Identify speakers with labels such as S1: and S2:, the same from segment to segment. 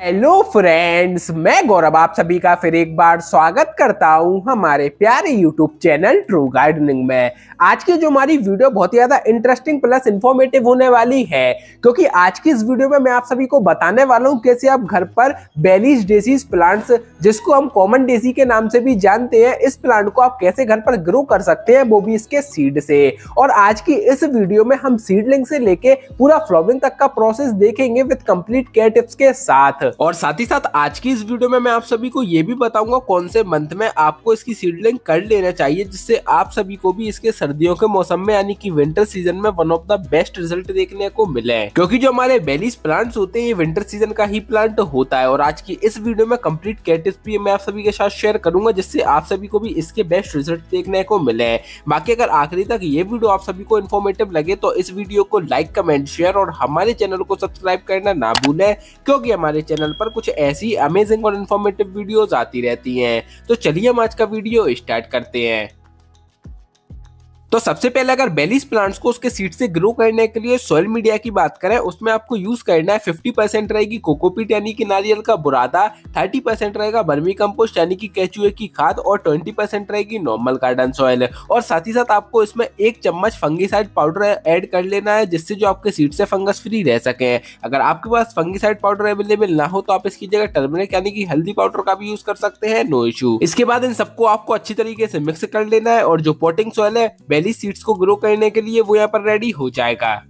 S1: Hello friends, मैं गौरव आप सभी का फिर एक बार स्वागत करता हूं हमारे प्यारे यूट्यूब चैनल ट्रू गार्डनिंग में। आज की जो हमारी वीडियो बहुत ही ज्यादा इंटरेस्टिंग प्लस इंफॉर्मेटिव होने वाली है, क्योंकि आज की इस वीडियो में मैं आप सभी को बताने वाला हूं कैसे आप घर पर बेलीज डेजीज प्लांट्स, जिसको हम कॉमन डेजी के नाम से भी जानते हैं, इस प्लांट को आप कैसे घर पर ग्रो कर सकते हैं, वो भी इसके सीड से। और आज की इस वीडियो में हम सीडलिंग से लेके पूरा फ्लावरिंग तक का प्रोसेस देखेंगे विद कंप्लीट केयर टिप्स के साथ। और साथ ही साथ आज की इस वीडियो में मैं आप सभी को ये भी बताऊंगा कौन से मंथ में आपको इसकी सीडलिंग कर लेना चाहिए, जिससे आप सभी को भी इसके सर्दियों के मौसम में यानी कि विंटर सीजन में one of the best result देखने को मिले, क्योंकि जो हमारे बेलीज प्लांट्स होते हैं ये विंटर सीजन का ही प्लांट होता है। और आज की इस वीडियो में कंप्लीट केयर टिप्स भी मैं आप सभी के साथ शेयर करूंगा, जिससे आप सभी को भी इसके बेस्ट रिजल्ट देखने को मिले। बाकी अगर आखिरी तक ये वीडियो आप सभी को इन्फॉर्मेटिव लगे तो इस वीडियो को लाइक, कमेंट, शेयर और हमारे चैनल को सब्सक्राइब करना ना भूलें, क्योंकि हमारे चैनल पर कुछ ऐसी अमेजिंग और इन्फॉर्मेटिव वीडियोस आती रहती हैं। तो चलिए हम आज का वीडियो स्टार्ट करते हैं। तो सबसे पहले अगर बेलीज प्लांट्स को उसके सीड से ग्रो करने के लिए सॉइल मीडिया की बात करें, उसमें आपको यूज करना है 50% रहेगी कोकोपीट यानी कि नारियल का बुरादा, 30% रहेगा वर्मी कंपोस्ट यानी कि केचुए की खाद और 20% रहेगी नॉर्मल गार्डन सॉइल। और साथ ही साथ आपको इसमें 1 चम्मच फंगीसाइड पाउडर ऐड कर लेना है, जिससे जो आपके सीड से फंगस फ्री रह सके। अगर आपके पास फंगीसाइड पाउडर अवेलेबल ना हो तो आप इसकी जगह टर्मरिक यानी कि हल्दी पाउडर का भी यूज कर सकते हैं, नो इशू। इसके बाद इन सबको आपको अच्छी तरीके से मिक्स कर लेना है और जो पॉटिंग सॉइल है बेलीज सीड्स को ग्रो करने के लिए वो यहाँ पर रेडी हो जाएगा।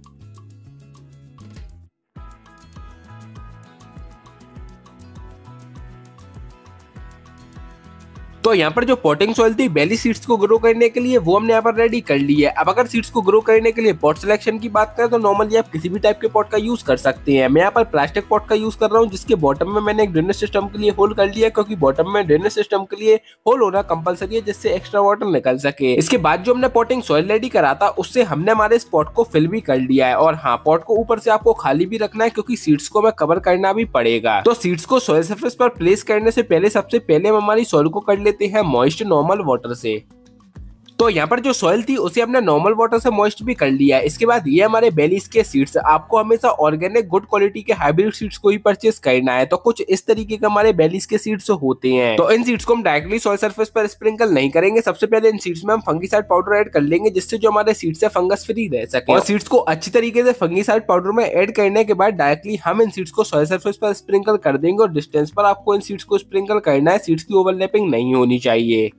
S1: तो यहाँ पर जो पॉटिंग सॉइल थी बेली सीड्स को ग्रो करने के लिए वो हमने यहाँ पर रेडी कर ली है। अब अगर सीड्स को ग्रो करने के लिए पॉट सिलेक्शन की बात करें तो नॉर्मली आप किसी भी टाइप के पॉट का यूज कर सकते हैं। मैं यहाँ पर प्लास्टिक पॉट का यूज कर रहा हूँ, जिसके बॉटम में मैंने एक ड्रेनेज सिस्टम के लिए होल कर लिया, क्योंकि बॉटम में ड्रेनेज सिस्टम के लिए होल होना कंपलसरी है, जिससे एक्स्ट्रा वाटर निकल सके। इसके बाद जो हमने पॉटिंग सॉइल रेडी करा था उससे हमने हमारे इस पॉट को फिल भी कर लिया है। और हाँ, पॉट को ऊपर से आपको खाली भी रखना है, क्योंकि सीड्स को हमें कवर करना भी पड़ेगा। तो सीड्स को सॉइल सरफेस पर प्लेस करने से पहले सबसे पहले हम हमारी सॉइल को कर लेते हैं मॉइस्ट नॉर्मल वाटर से। तो यहाँ पर जो सॉइल थी उसे हमने नॉर्मल वाटर से मॉइस्ट भी कर लिया है। इसके बाद ये हमारे बेलीज के सीड्स, आपको हमेशा ऑर्गेनिक गुड क्वालिटी के हाइब्रिड सीड्स को ही परचेस करना है। तो कुछ इस तरीके के हमारे बेलीज के सीड्स होते हैं। तो इन सीड्स को हम डायरेक्टली सॉइल सरफेस पर स्प्रिंकल नहीं करेंगे। सबसे पहले इन सीड्स में हम फंगीसाइड पाउडर ऐड कर लेंगे, जिससे जो हमारे सीड्स है फंगस फ्री रह सके। और सीड्स को अच्छी तरीके से फंगीसाइड पाउडर में ऐड करने के बाद डायरेक्टली हम इन सीड्स को सॉइल सरफेस पर स्प्रिंकल कर देंगे और डिस्टेंस पर आपको इन सीड्स को स्प्रिंकल करना है। सीड्स की ओवरलैपिंग नहीं होनी चाहिए।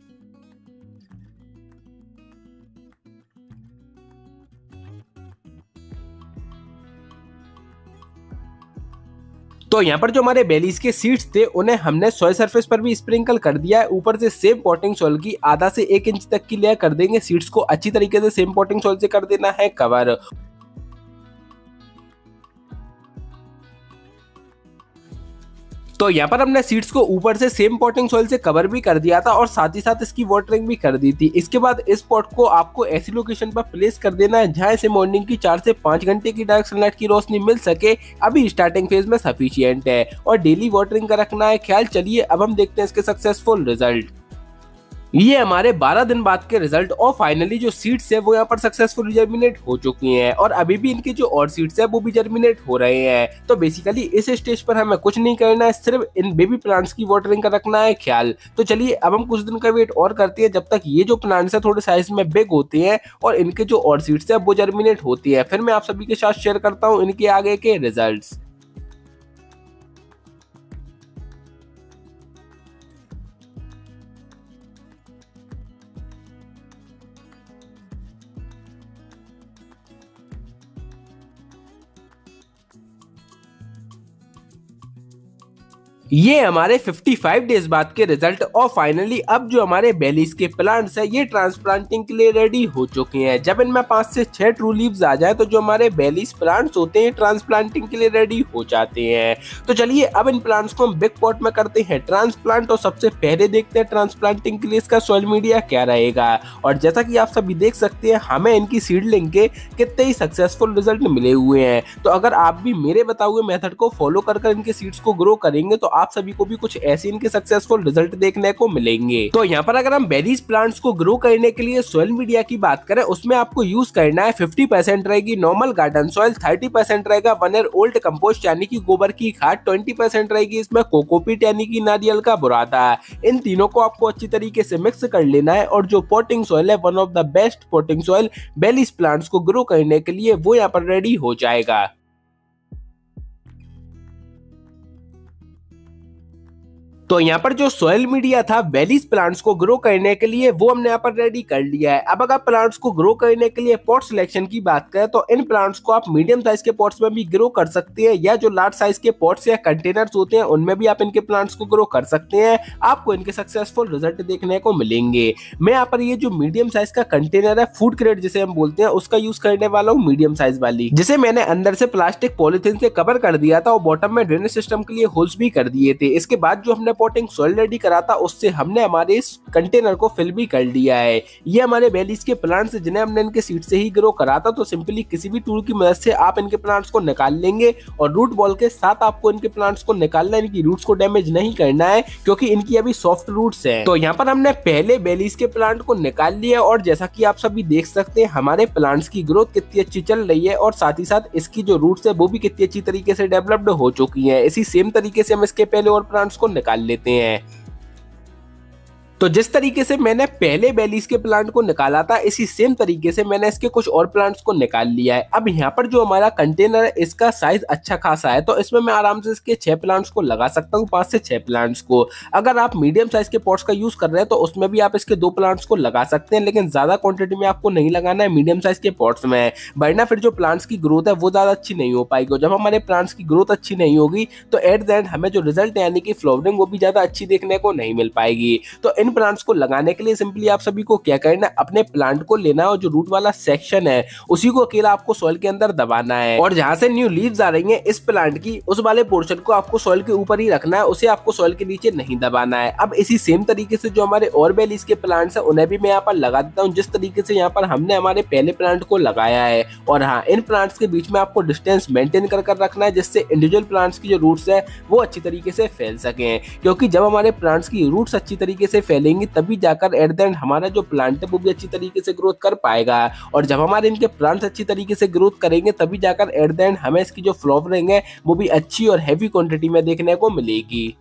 S1: तो यहाँ पर जो हमारे बेलीज के सीड्स थे उन्हें हमने सॉइल सरफेस पर भी स्प्रिंकल कर दिया है। ऊपर से सेम पॉटिंग सॉइल की आधा से 1 इंच तक की लेयर कर देंगे। सीड्स को अच्छी तरीके से सेम पॉटिंग सॉइल से कर देना है कवर। तो यहाँ पर हमने सीड्स को ऊपर से सेम पॉटिंग सॉइल से कवर भी कर दिया था और साथ ही साथ इसकी वाटरिंग भी कर दी थी। इसके बाद इस पॉट को आपको ऐसी लोकेशन पर प्लेस कर देना है जहां इसे मॉर्निंग की 4 से 5 घंटे की डायरेक्ट सनलाइट की रोशनी मिल सके। अभी स्टार्टिंग फेज में सफिशिएंट है और डेली वाटरिंग का रखना है ख्याल। चलिए अब हम देखते हैं इसके सक्सेसफुल रिजल्ट। ये हमारे 12 दिन बाद के रिजल्ट और फाइनली जो सीड्स है वो यहाँ पर सक्सेसफुल जर्मिनेट हो चुकी हैं और अभी भी इनके जो और सीड्स है वो भी जर्मिनेट हो रहे हैं। तो बेसिकली इस स्टेज पर हमें कुछ नहीं करना है, सिर्फ इन बेबी प्लांट्स की वाटरिंग का रखना है ख्याल। तो चलिए अब हम कुछ दिन का वेट और करते हैं, जब तक ये जो प्लांट्स है थोड़े साइज में बिग होते हैं और इनके जो और सीड्स है वो जर्मिनेट होती है। फिर मैं आप सभी के साथ शेयर करता हूँ इनके आगे के रिजल्ट। ये हमारे 55 डेज बाद के रिजल्ट और फाइनली अब जो हमारे बेलीज के प्लांट्स है ये ट्रांसप्लांटिंग के लिए रेडी हो चुके हैं। जब इनमें 5 से 6 ट्रू लीव्स आ जाए तो जो हमारे बेलीज प्लांट्स होते हैं ट्रांसप्लांटिंग के लिए रेडी हो जाते हैं। तो चलिए अब इन प्लांट्स को हम बिग पॉट में करते हैं ट्रांसप्लांट और सबसे पहले देखते हैं ट्रांसप्लांटिंग के लिए इसका सॉइल मीडिया क्या रहेगा। और जैसा कि आप सभी देख सकते हैं हमें इनकी सीडलिंग के कितने ही सक्सेसफुल रिजल्ट मिले हुए हैं। तो अगर आप भी मेरे बताए हुए मेथड को फॉलो कर इनके सीड्स को ग्रो करेंगे तो आप सभी को भी कुछ ऐसे इनके सक्सेसफुल रिजल्ट देखने को मिलेंगे। तो यहाँ पर अगर हम बेरीज प्लांट्स को ग्रो करने के लिए सोयल मीडिया की बात करें, उसमें आपको यूज करना है 50% रहेगी नॉर्मल गार्डन सॉइल, 30% रहेगा 1 ईयर ओल्ड कंपोस्ट यानी कि गोबर की खाद, 20% रहेगी इसमें कोकोपीट यानी कि नारियल का बुरादा। इन तीनों को आपको अच्छी तरीके से मिक्स कर लेना है और जो पोटिंग सॉइल है, one of the best potting soil बेलीज प्लांट्स को ग्रो करने के लिए, वो यहाँ पर रेडी हो जाएगा। तो यहाँ पर जो सॉइल मीडिया था बेलीज प्लांट्स को ग्रो करने के लिए, वो हमने यहाँ पर रेडी कर लिया है। अब अगर प्लांट्स को ग्रो करने के लिए पॉट सिलेक्शन की बात करें, तो इन प्लांट्स को आप मीडियम साइज के पॉट्स में भी ग्रो कर सकते हैं, या जो लार्ज साइज के पॉट्स या कंटेनर्स होते हैं उनमें भी आप इनके प्लांट्स को ग्रो कर सकते हैं। आपको इनके सक्सेसफुल रिजल्ट देखने को मिलेंगे। मैं यहाँ पर ये जो मीडियम साइज का कंटेनर है, फूड क्रेट जिसे हम बोलते हैं, उसका यूज करने वाला हूँ, मीडियम साइज वाली, जिसे मैंने अंदर से प्लास्टिक पॉलिथीन से कवर कर दिया था और बॉटम में ड्रेनेज सिस्टम के लिए होल्स भी कर दिए थे। इसके बाद जो हमने पॉटिंग सॉइल रेडी करा था, उससे हमने हमारे इस कंटेनर को फिल भी कर लिया है। ये हमारे बेलीज के प्लांट्स जिन्हें हमने इनके सीड से ही ग्रो करा था। तो सिंपली किसी भी टूल की मदद से आप इनके प्लांट्स को निकाल लेंगे और रूट बॉल के साथ आपको इनके प्लांट्स को निकालना है। इनकी रूट्स को डैमेज नहीं करना है क्योंकि इनकी अभी सॉफ्ट रूट्स हैं। तो यहाँ पर हमने पहले बेलीज के प्लांट को निकाल लिया और जैसा कि आप सभी देख सकते हैं, हमारे प्लांट्स की ग्रोथ कितनी अच्छी चल रही है और साथ ही साथ इसकी जो रूट्स है वो भी कितनी अच्छी तरीके से डेवलप्ड हो चुकी है। इसी सेम तरीके से हम इसके पहले और प्लांट्स को निकाल लेते हैं। तो जिस तरीके से मैंने पहले बेलीज के प्लांट को निकाला था, इसी सेम तरीके से मैंने इसके कुछ और प्लांट्स को निकाल लिया है। अब यहाँ पर जो हमारा कंटेनर है, इसका साइज अच्छा खासा है, तो इसमें मैं आराम से इसके 6 प्लांट्स को लगा सकता हूँ, 5 से 6 प्लांट्स को। अगर आप मीडियम साइज के पॉट्स का यूज कर रहे हैं तो उसमें भी आप इसके 2 प्लांट्स को लगा सकते हैं, लेकिन ज्यादा क्वांटिटी में आपको नहीं लगाना है मीडियम साइज के पॉट्स में, वरना फिर जो प्लांट्स की ग्रोथ है वो ज्यादा अच्छी नहीं हो पाएगी। जब हमारे प्लांट्स की ग्रोथ अच्छी नहीं होगी तो एट द एंड हमें जो रिजल्ट है यानी कि फ्लावरिंग, वो भी ज्यादा अच्छी देखने को नहीं मिल पाएगी। तो इन प्लांट्स को लगाने के लिए सिंपली आप सभी को क्या करना है, अपने प्लांट को लेना है और जो रूट वाला सेक्शन है उसी को अकेला आपको सॉइल के अंदर दबाना है और जहां से न्यू लीव्स आ रही हैं इस प्लांट की, उस वाले पोर्शन को आपको सॉइल के ऊपर ही रखना है, उसे आपको सॉइल के नीचे नहीं दबाना है। अब इसी सेम तरीके से जो हमारे और बेलीज के प्लांट्स हैं उन्हें भी मैं यहाँ पर लगा देता हूँ, जिस तरीके से यहाँ पर हमने हमारे पहले प्लांट को लगाया है। और हाँ, इन प्लांट्स के बीच में आपको डिस्टेंस मेंटेन कर रखना है, जिससे इंडिविजुअल प्लांट्स की जो रूट्स है वो अच्छी तरीके से फैल सके, क्योंकि जब हमारे प्लांट्स की रूट्स अच्छी तरीके से फैलेंगी तभी जाकर एट द एंड हमारा जो प्लांट है वो भी अच्छी तरीके से ग्रोथ कर पाएगा। और जब हमारे इनके प्लांट्स अच्छी तरीके से ग्रोथ करेंगे तभी जाकर एट द एंड हमें इसकी जो फ्लावरिंग है वो भी अच्छी और हैवी क्वांटिटी में देखने को मिलेगी।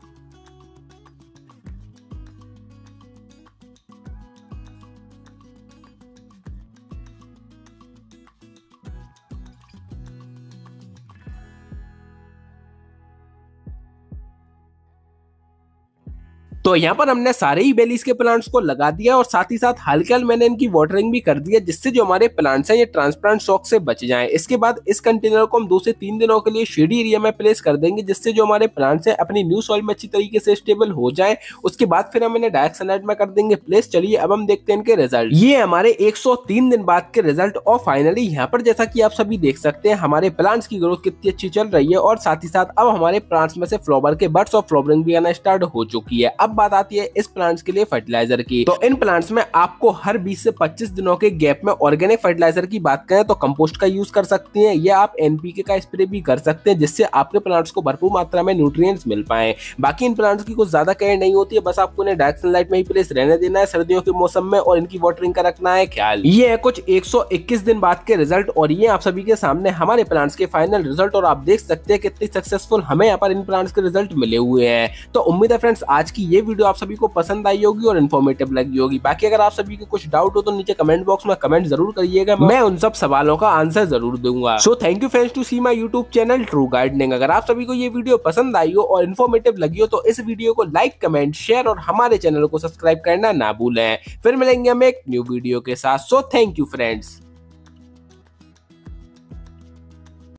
S1: तो यहाँ पर हमने सारे ही बेलीज के प्लांट्स को लगा दिया और साथ ही साथ हाल मैंने इनकी वाटरिंग भी कर दिया, जिससे जो हमारे प्लांट्स हैं ये ट्रांसप्लांट शॉक से बच जाएं। इसके बाद इस कंटेनर को हम 2 से 3 दिनों के लिए शेडी एरिया में प्लेस कर देंगे, जिससे जो हमारे प्लांट्स हैं अपनी न्यू सॉइल में अच्छी तरीके से स्टेबल हो जाए। उसके बाद फिर हम इन्हें डायरेक्ट सनलाइट में कर देंगे प्लेस। चलिए अब हम देखते हैं इनके रिजल्ट। ये हमारे 103 दिन बाद के रिजल्ट और फाइनली यहाँ पर जैसा कि आप सभी देख सकते हैं हमारे प्लांट्स की ग्रोथ कितनी अच्छी चल रही है और साथ ही साथ अब हमारे प्लांट्स में से फ्लावर के बड्स और फ्लावरिंग भी आना स्टार्ट हो चुकी है। अब बात आती है इस प्लांट्स के लिए फर्टिलाइजर की। तो इन प्लांट्स में आपको हर 20 से 25 दिनों के गैप में ऑर्गेनिक फर्टिलाइजर की बात करें तो कंपोस्ट का यूज कर सकते हैं, या आप एनपीके का स्प्रे भी कर सकते हैं, जिससे आपके प्लांट्स को भरपूर मात्रा में न्यूट्रिएंट्स मिल पाए। बाकी इन प्लांट्स की कुछ ज्यादा केयर नहीं होती है, बस आपको इन्हें डायरेक्ट सनलाइट में ही प्लेस रहने देना है सर्दियों के मौसम में और इनकी वाटरिंग का रखना है ख्याल। ये है कुछ 121 दिन बाद के रिजल्ट और ये आप सभी के सामने हमारे प्लांट्स के फाइनल रिजल्ट और आप देख सकते हैं कितनी सक्सेसफुल हमें यहाँ पर इन प्लांट्स के रिजल्ट मिले हुए हैं। तो उम्मीद है फ्रेंड्स आज की ये वीडियो आप सभी को पसंद आई होगी और इन्फॉर्मेटिव लगी होगी। बाकी अगर आप सभी को कुछ डाउट हो तो नीचे कमेंट बॉक्स में कमेंट जरूर करिएगा, मैं उन सब सवालों का आंसर जरूर दूंगा। So thank you friends to see my YouTube channel true gardening. अगर आप सभी को ये वीडियो पसंद आई हो और इन्फॉर्मेटिव लगी हो तो इस वीडियो को लाइक, कमेंट, शेयर और हमारे चैनल को सब्सक्राइब करना ना भूलें। फिर मिलेंगे हम एक न्यू वीडियो के साथ। सो थैंक यू फ्रेंड्स।